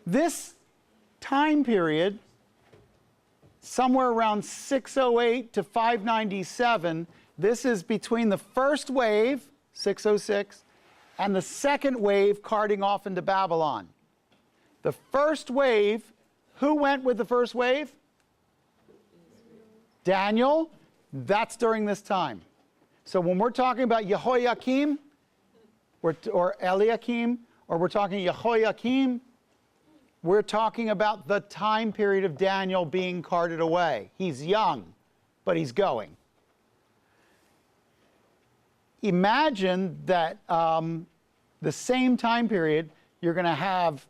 This time period, somewhere around 608 to 597, this is between the first wave, 606, and the second wave carting off into Babylon. The first wave, who went with the first wave? Daniel. That's during this time. So when we're talking about Jehoiakim, or Eliakim, or we're talking Jehoiakim, we're talking about the time period of Daniel being carted away. He's young, but he's going. Imagine that the same time period, you're going to have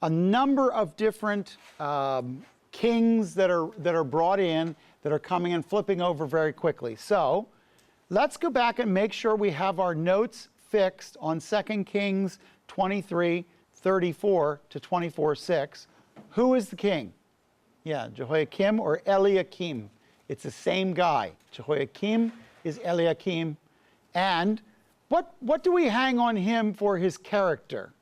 a number of different kings that are brought in, that are coming and flipping over very quickly. So let's go back and make sure we have our notes fixed on 2 Kings 23, 34 to 24:6. Who is the king? Yeah, Jehoiakim or Eliakim. It's the same guy. Jehoiakim is Eliakim. And what do we hang on him for his character?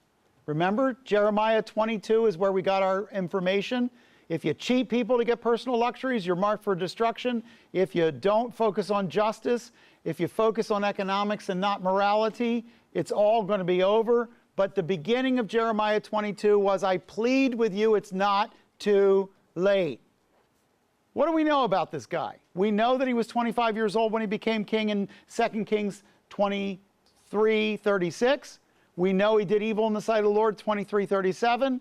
Remember, Jeremiah 22 is where we got our information. If you cheat people to get personal luxuries, you're marked for destruction. If you don't focus on justice, if you focus on economics and not morality, it's all going to be over. But the beginning of Jeremiah 22 was, I plead with you, it's not too late. What do we know about this guy? We know that he was 25 years old when he became king in 2 Kings 23:36. We know he did evil in the sight of the Lord, 23:37.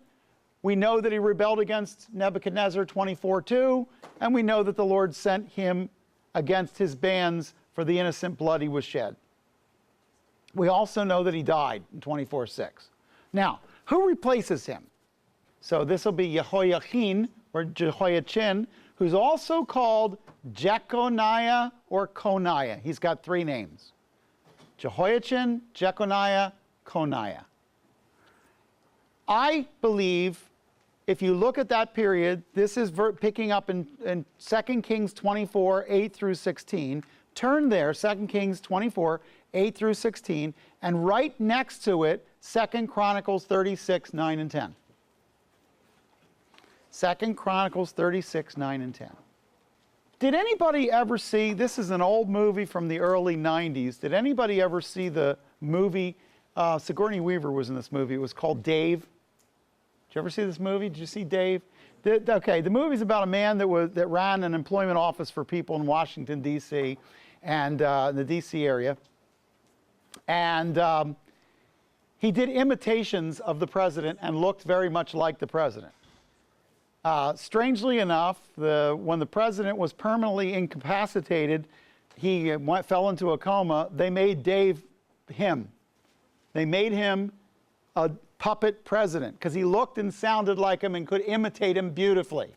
We know that he rebelled against Nebuchadnezzar, 24:2. And we know that the Lord sent him against his bands for the innocent blood he was shed. We also know that he died in 24:6. Now, who replaces him? So this will be Jehoiachin or Jehoiachin, who's also called Jeconiah or Coniah. He's got three names. Jehoiachin, Jeconiah, Coniah. I believe if you look at that period, this is picking up in 2 Kings 24, 8 through 16. Turn there, 2 Kings 24, 8 through 16, and right next to it, 2 Chronicles 36, 9 and 10. 2 Chronicles 36, 9 and 10. Did anybody ever see, this is an old movie from the early 90s, did anybody ever see the movie, Sigourney Weaver was in this movie, it was called Dave. Did you ever see this movie? Did you see Dave? Okay, the movie's about a man that ran an employment office for people in Washington, D.C., and the D.C. area. And he did imitations of the president and looked very much like the president. Strangely enough, when the president was permanently incapacitated, he fell into a coma, they made Dave him. They made him a puppet president because he looked and sounded like him and could imitate him beautifully.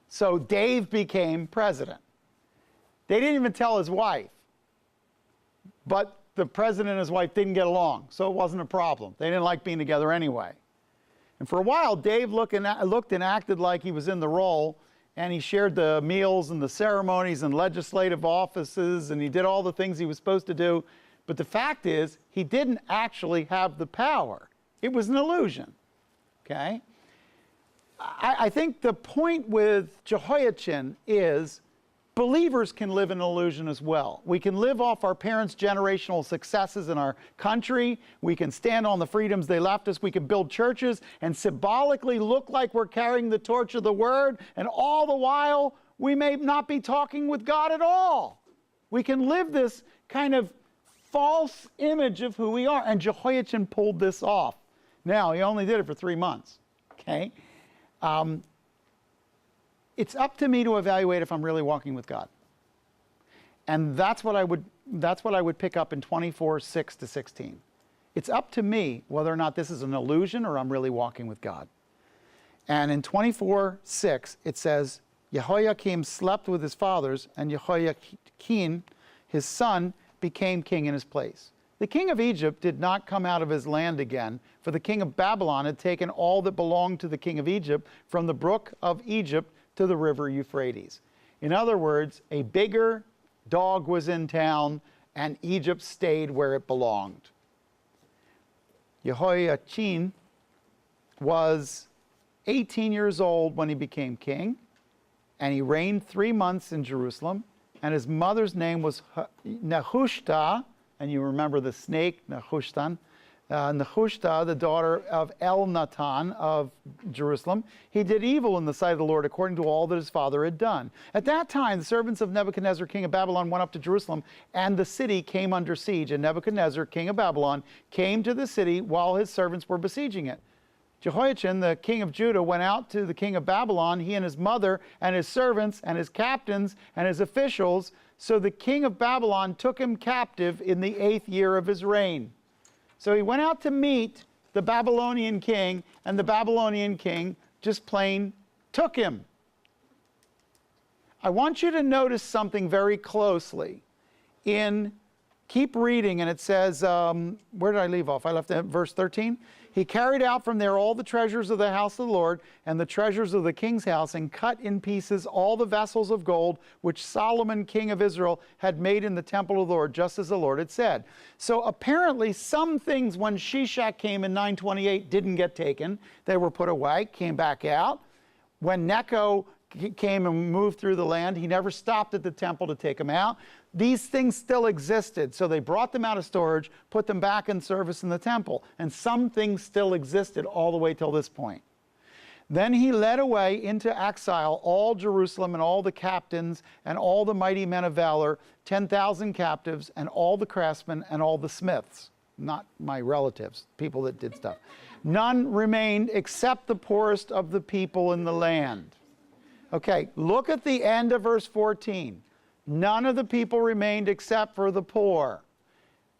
So Dave became president. They didn't even tell his wife. But the president and his wife didn't get along, so it wasn't a problem. They didn't like being together anyway. And for a while, Dave looked and acted like he was in the role, and he shared the meals and the ceremonies and legislative offices, and he did all the things he was supposed to do. But the fact is, he didn't actually have the power. It was an illusion, okay? I think the point with Jehoiachin is believers can live in an illusion as well. We can live off our parents' generational successes in our country. We can stand on the freedoms they left us. We can build churches and symbolically look like we're carrying the torch of the word, and all the while, we may not be talking with God at all. We can live this kind of false image of who we are, and Jehoiachin pulled this off. Now, he only did it for 3 months, okay? It's up to me to evaluate if I'm really walking with God. And that's what I would pick up in 24, 6 to 16. It's up to me whether or not this is an illusion or I'm really walking with God. And in 24, 6, it says, Jehoiakim slept with his fathers, and Jehoiachin, his son, became king in his place. The king of Egypt did not come out of his land again, for the king of Babylon had taken all that belonged to the king of Egypt from the brook of Egypt to the river Euphrates. In other words, a bigger dog was in town, and Egypt stayed where it belonged. Jehoiachin was 18 years old when he became king, and he reigned 3 months in Jerusalem, and his mother's name was Nehushta, and you remember the snake, Nehushtan. Nehushta, the daughter of Elnathan of Jerusalem. He did evil in the sight of the Lord according to all that his father had done. At that time, the servants of Nebuchadnezzar, king of Babylon, went up to Jerusalem, and the city came under siege. And Nebuchadnezzar, king of Babylon, came to the city while his servants were besieging it. Jehoiachin, the king of Judah, went out to the king of Babylon, he and his mother and his servants and his captains and his officials. So the king of Babylon took him captive in the 8th year of his reign. So he went out to meet the Babylonian king, and the Babylonian king just plain took him. I want you to notice something very closely. Keep reading, and it says, where did I leave off? I left at verse 13. He carried out from there all the treasures of the house of the Lord and the treasures of the king's house, and cut in pieces all the vessels of gold which Solomon, king of Israel, had made in the temple of the Lord, just as the Lord had said. So apparently some things when Shishak came in 928 didn't get taken. They were put away, came back out. When Necho came and moved through the land, he never stopped at the temple to take them out. These things still existed, so they brought them out of storage, put them back in service in the temple, and some things still existed all the way till this point. Then he led away into exile all Jerusalem and all the captains and all the mighty men of valor, 10,000 captives, and all the craftsmen and all the smiths. Not my relatives, people that did stuff. None remained except the poorest of the people in the land. Okay, look at the end of verse 14. None of the people remained except for the poor.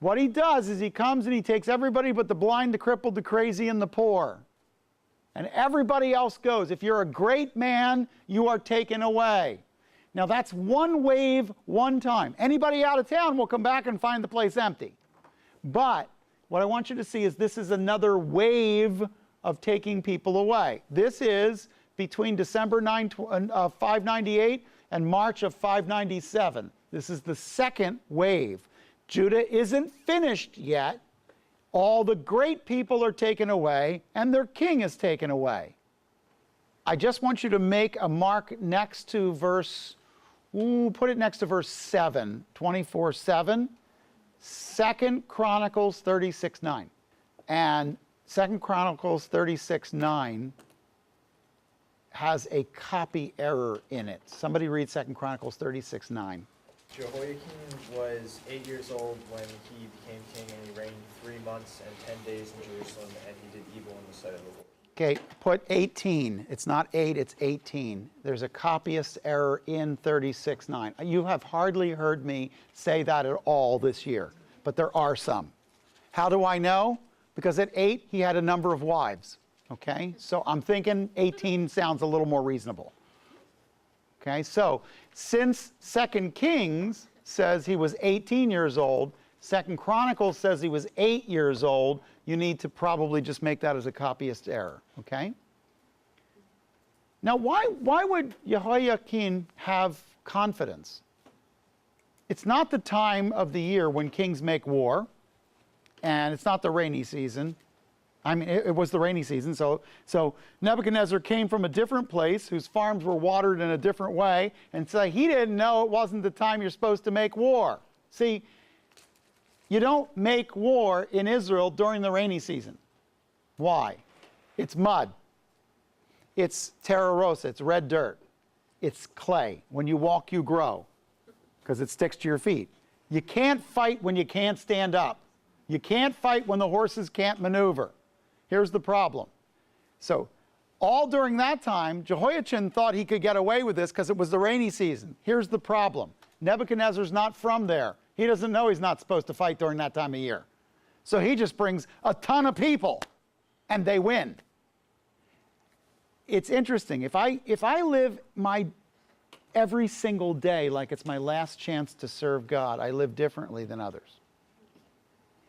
What he does is he comes and he takes everybody but the blind, the crippled, the crazy, and the poor. And everybody else goes. If you're a great man, you are taken away. Now that's one wave, one time. Anybody out of town will come back and find the place empty. But what I want you to see is this is another wave of taking people away. This is between December 598 and March of 597. This is the second wave. Judah isn't finished yet. All the great people are taken away, and their king is taken away. I just want you to make a mark next to verse, put it next to verse 7, 24:7, 2 Chronicles 36:9. And 2 Chronicles 36:9 has a copy error in it. Somebody read 2 Chronicles 36:9. Jehoiakim was 8 years old when he became king, and he reigned 3 months and 10 days in Jerusalem, and he did evil in the sight of the Lord. Okay, put 18. It's not 8, it's 18. There's a copyist error in 36:9. You have hardly heard me say that at all this year, but there are some. How do I know? Because at 8, he had a number of wives. Okay, so I'm thinking 18 sounds a little more reasonable. Okay, so since 2 Kings says he was 18 years old, 2 Chronicles says he was 8 years old, you need to probably just make that as a copyist error. Okay? Now, why would Jehoiachin have confidence? It's not the time of the year when kings make war, and it's not the rainy season. I mean, it was the rainy season, so Nebuchadnezzar came from a different place whose farms were watered in a different way, and so he didn't know it wasn't the time you're supposed to make war. See, you don't make war in Israel during the rainy season. Why? It's mud. It's terra rosa, it's red dirt. It's clay. When you walk, you grow, because it sticks to your feet. You can't fight when you can't stand up. You can't fight when the horses can't maneuver. Here's the problem. So all during that time, Jehoiachin thought he could get away with this because it was the rainy season. Here's the problem. Nebuchadnezzar's not from there. He doesn't know he's not supposed to fight during that time of year. So he just brings a ton of people, and they win. It's interesting. If I live my every single day like it's my last chance to serve God, I live differently than others.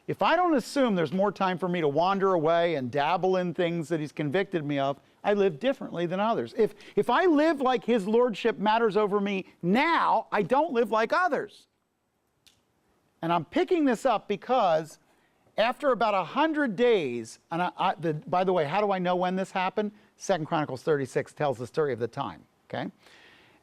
If I don't assume there's more time for me to wander away and dabble in things that he's convicted me of, I live differently than others. If I live like his lordship matters over me now, I don't live like others. And I'm picking this up because after about 100 days, and by the way, how do I know when this happened? 2 Chronicles 36 tells the story of the time, okay?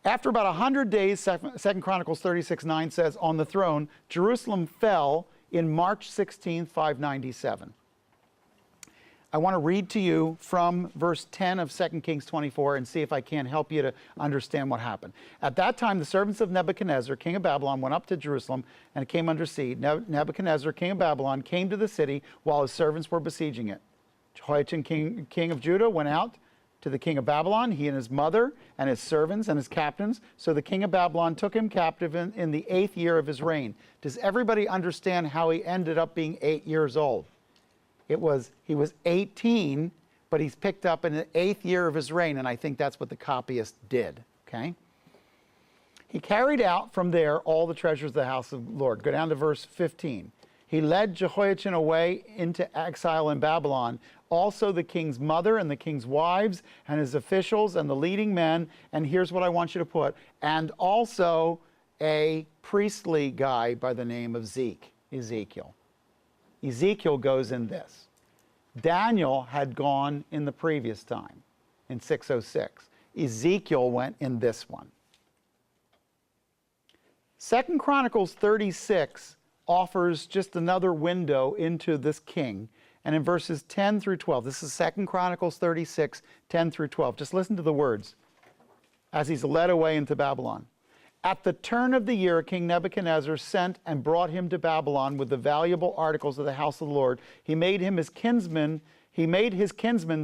After about 100 days, 2 Chronicles 36:9 says, on the throne, Jerusalem fell in March 16, 597. I want to read to you from verse 10 of 2 Kings 24 and see if I can help you to understand what happened. At that time, the servants of Nebuchadnezzar, king of Babylon, went up to Jerusalem and it came under siege. Nebuchadnezzar, king of Babylon, came to the city while his servants were besieging it. Jehoiachin, king of Judah, went out to the king of Babylon, he and his mother and his servants and his captains. So the king of Babylon took him captive in the 8th year of his reign. Does everybody understand how he ended up being 8 years old? He was 18, but he's picked up in the 8th year of his reign, and I think that's what the copyist did, okay? He carried out from there all the treasures of the house of the Lord. Go down to verse 15. He led Jehoiachin away into exile in Babylon, also the king's mother and the king's wives and his officials and the leading men, and here's what I want you to put, and also a priestly guy by the name of Ezekiel. Ezekiel goes in this. Daniel had gone in the previous time, in 606. Ezekiel went in this one. 2 Chronicles 36 offers just another window into this king. And in verses 10 through 12, this is 2 Chronicles 36, 10 through 12. Just listen to the words as he's led away into Babylon. At the turn of the year, King Nebuchadnezzar sent and brought him to Babylon with the valuable articles of the house of the Lord. He made his kinsman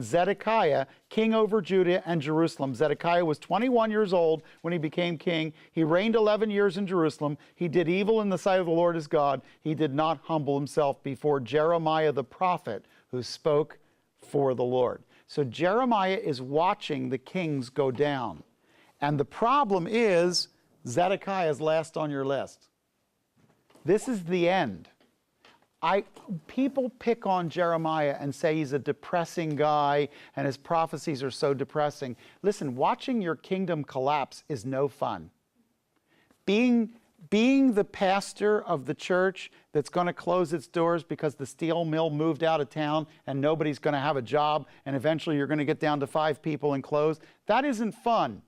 Zedekiah king over Judah and Jerusalem. Zedekiah was 21 years old when he became king. He reigned 11 years in Jerusalem. He did evil in the sight of the Lord his God. He did not humble himself before Jeremiah the prophet, who spoke for the Lord. So Jeremiah is watching the kings go down. And the problem is, Zedekiah is last on your list. This is the end. People pick on Jeremiah and say he's a depressing guy and his prophecies are so depressing. Listen, watching your kingdom collapse is no fun. Being the pastor of the church that's going to close its doors because the steel mill moved out of town and nobody's going to have a job and eventually you're going to get down to 5 people and close, that isn't fun.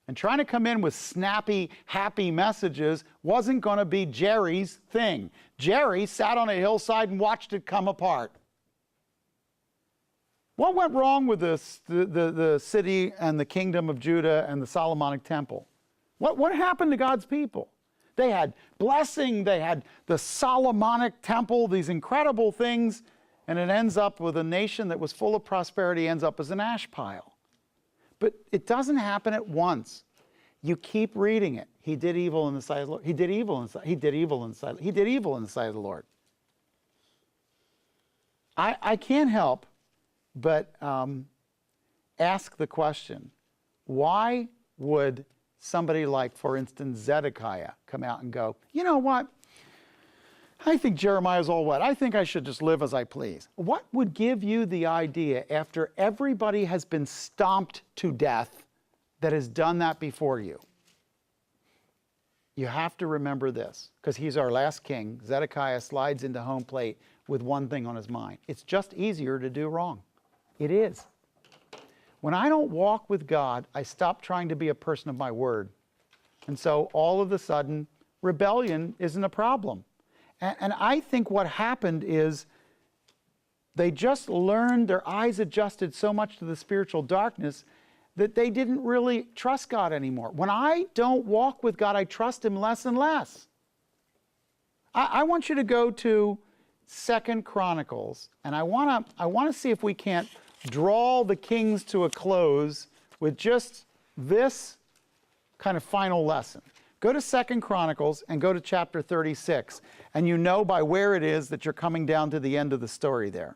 And trying to come in with snappy, happy messages wasn't going to be Jerry's thing. Jerry sat on a hillside and watched it come apart. What went wrong with the city and the kingdom of Judah and the Solomonic temple? What happened to God's people? They had blessing, they had the Solomonic temple, these incredible things, and it ends up with a nation that was full of prosperity, ends up as an ash pile. But it doesn't happen at once. You keep reading it. He did evil in the sight of the Lord. He did evil in the sight. He did evil in the sight. He did evil in the sight of the Lord. I can't help but ask the question: why would somebody like, for instance, Zedekiah come out and go, you know what? I think Jeremiah's all wet. I think I should just live as I please. What would give you the idea, after everybody has been stomped to death that has done that before you? You have to remember this, because he's our last king. Zedekiah slides into home plate with one thing on his mind. It's just easier to do wrong. It is. When I don't walk with God, I stop trying to be a person of my word. And so all of a sudden, rebellion isn't a problem. And I think what happened is they just learned, their eyes adjusted so much to the spiritual darkness that they didn't really trust God anymore. When I don't walk with God, I trust Him less and less. I want you to go to 2 Chronicles, and I want to see if we can't draw the kings to a close with just this kind of final lesson. Go to 2 Chronicles and go to chapter 36, and you know by where it is that you're coming down to the end of the story there.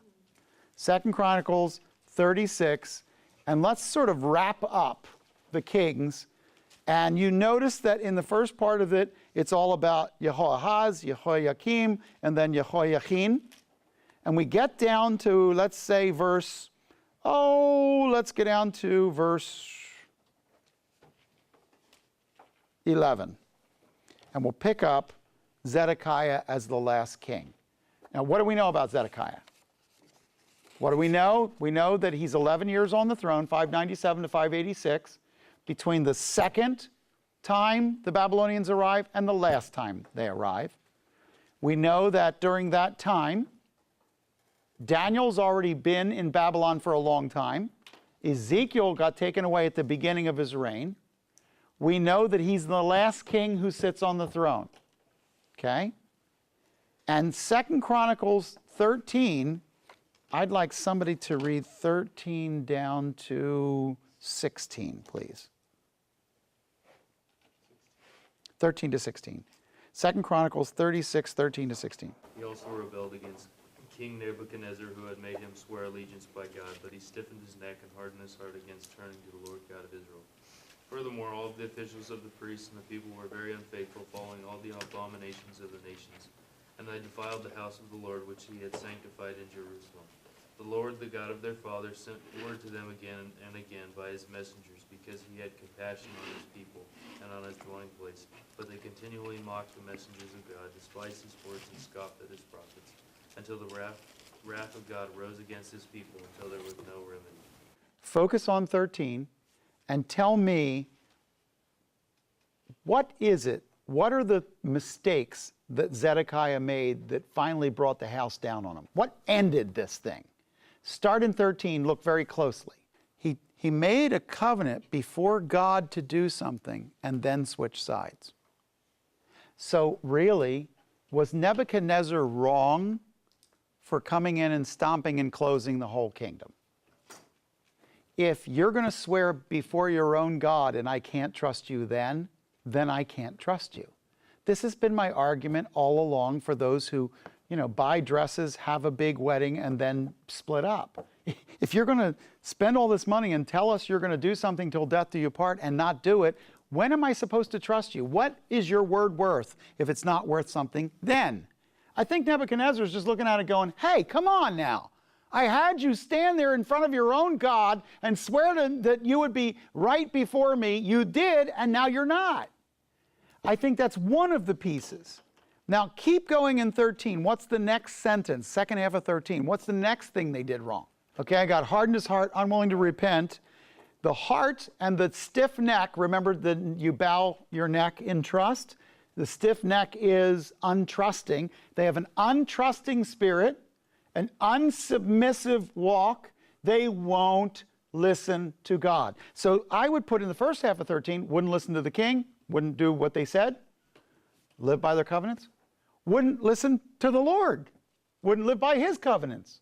2 Chronicles 36, and let's sort of wrap up the kings. And you notice that in the first part of it, it's all about Jehoahaz, Jehoiakim, and then Jehoiachin. And we get down to, let's say, let's get down to verse 11. And we'll pick up Zedekiah as the last king. Now, what do we know about Zedekiah? What do we know? We know that he's 11 years on the throne, 597 to 586, between the second time the Babylonians arrive and the last time they arrive. We know that during that time, Daniel's already been in Babylon for a long time. Ezekiel got taken away at the beginning of his reign. We know that he's the last king who sits on the throne. Okay? And 2 Chronicles 13, I'd like somebody to read 13 down to 16, please. 13 to 16. 2 Chronicles 36, 13 to 16. He also rebelled against King Nebuchadnezzar, who had made him swear allegiance by God, but he stiffened his neck and hardened his heart against turning to the Lord God of Israel. Furthermore, all of the officials of the priests and the people were very unfaithful, following all the abominations of the nations. And they defiled the house of the Lord, which he had sanctified in Jerusalem. The Lord, the God of their fathers, sent word to them again and again by his messengers, because he had compassion on his people and on his dwelling place. But they continually mocked the messengers of God, despised his words, and scoffed at his prophets, until the wrath of God rose against his people, until there was no remedy. Focus on 13 and tell me, what is it? What are the mistakes that Zedekiah made that finally brought the house down on him? What ended this thing? Start in 13, look very closely. He made a covenant before God to do something and then switch sides. So really, was Nebuchadnezzar wrong for coming in and stomping and closing the whole kingdom? If you're going to swear before your own God and I can't trust you then I can't trust you. This has been my argument all along for those who, buy dresses, have a big wedding, and then split up. If you're going to spend all this money and tell us you're going to do something till death do you part and not do it, when am I supposed to trust you? What is your word worth if it's not worth something then? I think Nebuchadnezzar is just looking at it going, hey, come on now. I had you stand there in front of your own God and swear that you would be right before me. You did, and now you're not. I think that's one of the pieces. Now, keep going in 13. What's the next sentence? Second half of 13. What's the next thing they did wrong? Okay, I got hardened his heart, unwilling to repent. The heart and the stiff neck, remember that you bow your neck in trust? The stiff neck is untrusting. They have an untrusting spirit, an unsubmissive walk. They won't listen to God. So I would put in the first half of 13, wouldn't listen to the king, wouldn't do what they said, live by their covenants, wouldn't listen to the Lord, wouldn't live by his covenants.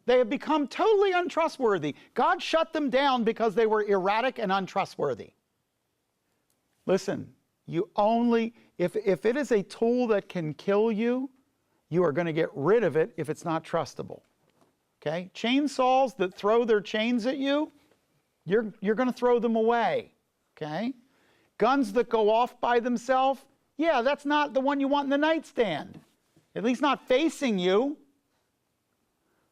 They have become totally untrustworthy. God shut them down because they were erratic and untrustworthy. Listen, you only, if it is a tool that can kill you, you are going to get rid of it if it's not trustable. Okay? Chainsaws that throw their chains at you, you're going to throw them away. Okay? Guns that go off by themselves, yeah, that's not the one you want in the nightstand. At least not facing you.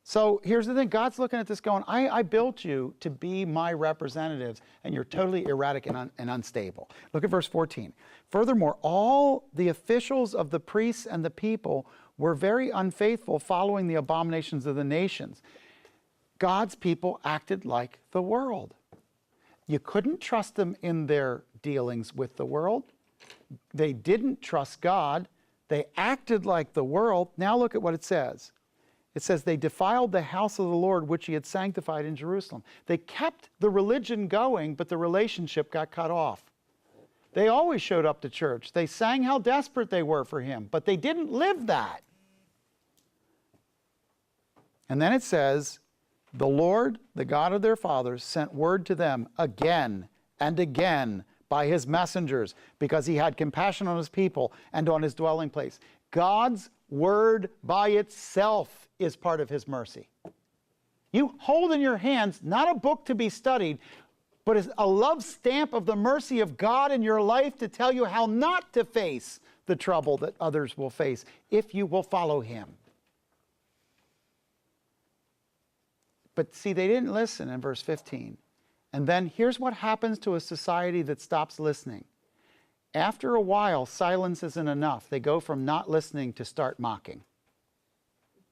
So here's the thing, God's looking at this going, I built you to be my representatives, and you're totally erratic and unstable. Look at verse 14. Furthermore, all the officials of the priests and the people were very unfaithful, following the abominations of the nations. God's people acted like the world. You couldn't trust them in their dealings with the world. They didn't trust God. They acted like the world. Now look at what it says. It says they defiled the house of the Lord, which he had sanctified in Jerusalem. They kept the religion going, but the relationship got cut off. They always showed up to church. They sang how desperate they were for him, but they didn't live that. And then it says, the Lord, the God of their fathers, sent word to them again and again by his messengers, because he had compassion on his people and on his dwelling place. God's word by itself is part of his mercy. You hold in your hands not a book to be studied, but is a love stamp of the mercy of God in your life to tell you how not to face the trouble that others will face if you will follow him. But see, they didn't listen in verse 15. And then here's what happens to a society that stops listening. After a while, silence isn't enough. They go from not listening to start mocking.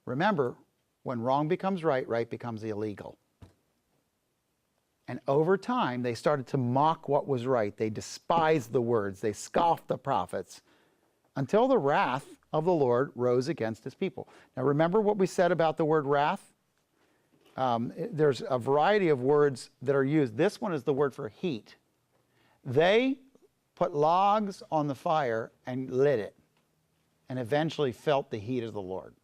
Remember, When wrong becomes right, right becomes illegal. And over time, they started to mock what was right. They despised the words. They scoffed the prophets until the wrath of the Lord rose against his people. Now, remember what we said about the word wrath? There's a variety of words that are used. This one is the word for heat. They put logs on the fire and lit it, and eventually felt the heat of the Lord.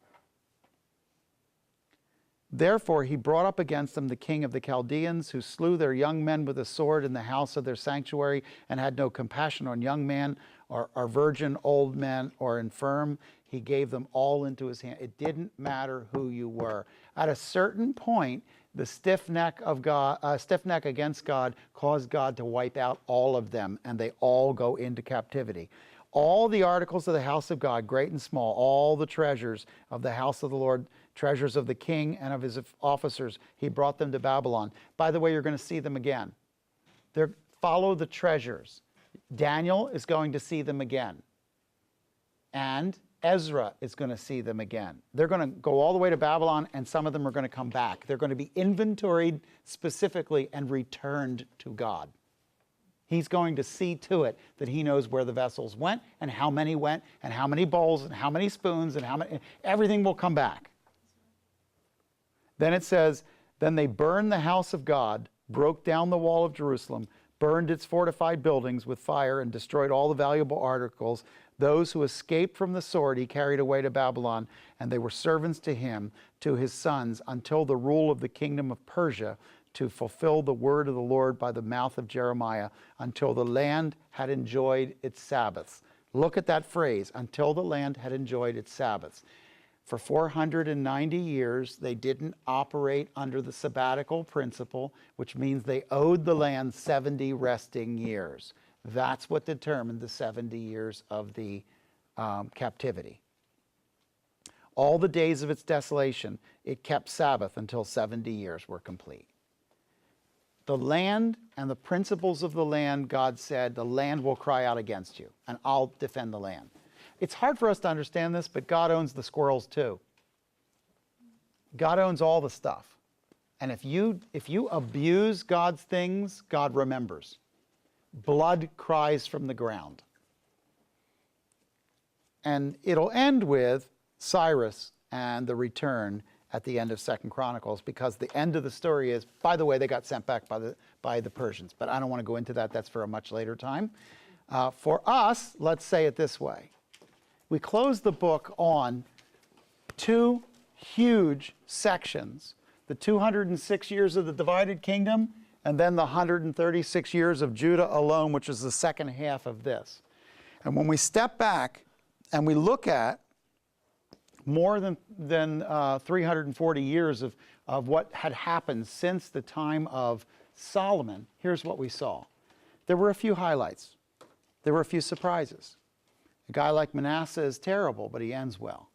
Therefore he brought up against them the king of the Chaldeans, who slew their young men with a sword in the house of their sanctuary, and had no compassion on young man, or virgin, old man, or infirm. He gave them all into his hand. It didn't matter who you were. At a certain point, the stiff neck against God caused God to wipe out all of them, and they all go into captivity. All the articles of the house of God, great and small, all the treasures of the house of the Lord, treasures of the king and of his officers, he brought them to Babylon. By the way, you're going to see them again. Follow the treasures. Daniel is going to see them again. And Ezra is going to see them again. They're going to go all the way to Babylon, and some of them are going to come back. They're going to be inventoried specifically and returned to God. He's going to see to it that he knows where the vessels went, and how many went, and how many bowls, and how many spoons, and how many, everything will come back. Then it says, then they burned the house of God, broke down the wall of Jerusalem, burned its fortified buildings with fire, and destroyed all the valuable articles. Those who escaped from the sword he carried away to Babylon, and they were servants to him, to his sons, until the rule of the kingdom of Persia, to fulfill the word of the Lord by the mouth of Jeremiah, until the land had enjoyed its Sabbaths. Look at that phrase, until the land had enjoyed its Sabbaths. For 490 years, they didn't operate under the sabbatical principle, which means they owed the land 70 resting years. That's what determined the 70 years of the captivity. All the days of its desolation, it kept Sabbath until 70 years were complete. The land and the principles of the land, God said, the land will cry out against you, and I'll defend the land. It's hard for us to understand this, but God owns the squirrels too. God owns all the stuff. And if you abuse God's things, God remembers. Blood cries from the ground. And it'll end with Cyrus and the return at the end of 2 Chronicles, because the end of the story is, by the way, they got sent back by the Persians. But I don't want to go into that. That's for a much later time. For us, let's say it this way. We close the book on two huge sections, the 206 years of the divided kingdom, and then the 136 years of Judah alone, which is the second half of this. And when we step back and we look at more than 340 years of what had happened since the time of Solomon, here's what we saw. There were a few highlights. There were a few surprises. A guy like Manasseh is terrible, but he ends well.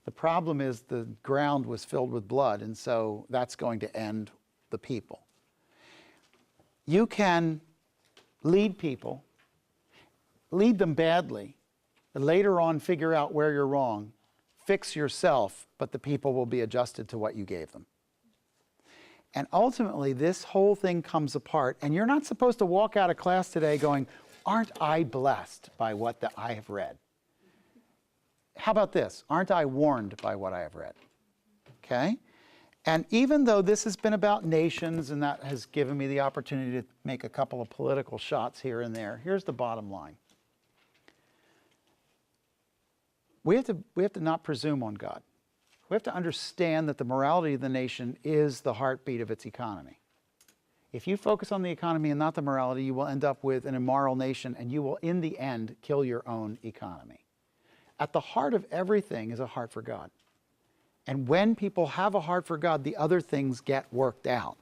The problem is the ground was filled with blood, and so that's going to end the people. You can lead people, lead them badly, and later on figure out where you're wrong, fix yourself, but the people will be adjusted to what you gave them. And ultimately, this whole thing comes apart, and you're not supposed to walk out of class today going, aren't I blessed by what I have read? How about this? Aren't I warned by what I have read? Okay? And even though this has been about nations, and that has given me the opportunity to make a couple of political shots here and there, here's the bottom line. We have to not presume on God. We have to understand that the morality of the nation is the heartbeat of its economy. If you focus on the economy and not the morality, you will end up with an immoral nation, and you will, in the end, kill your own economy. At the heart of everything is a heart for God. And when people have a heart for God, the other things get worked out.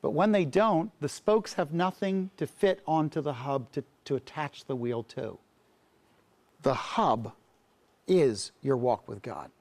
But when they don't, the spokes have nothing to fit onto the hub to attach the wheel to. The hub is your walk with God.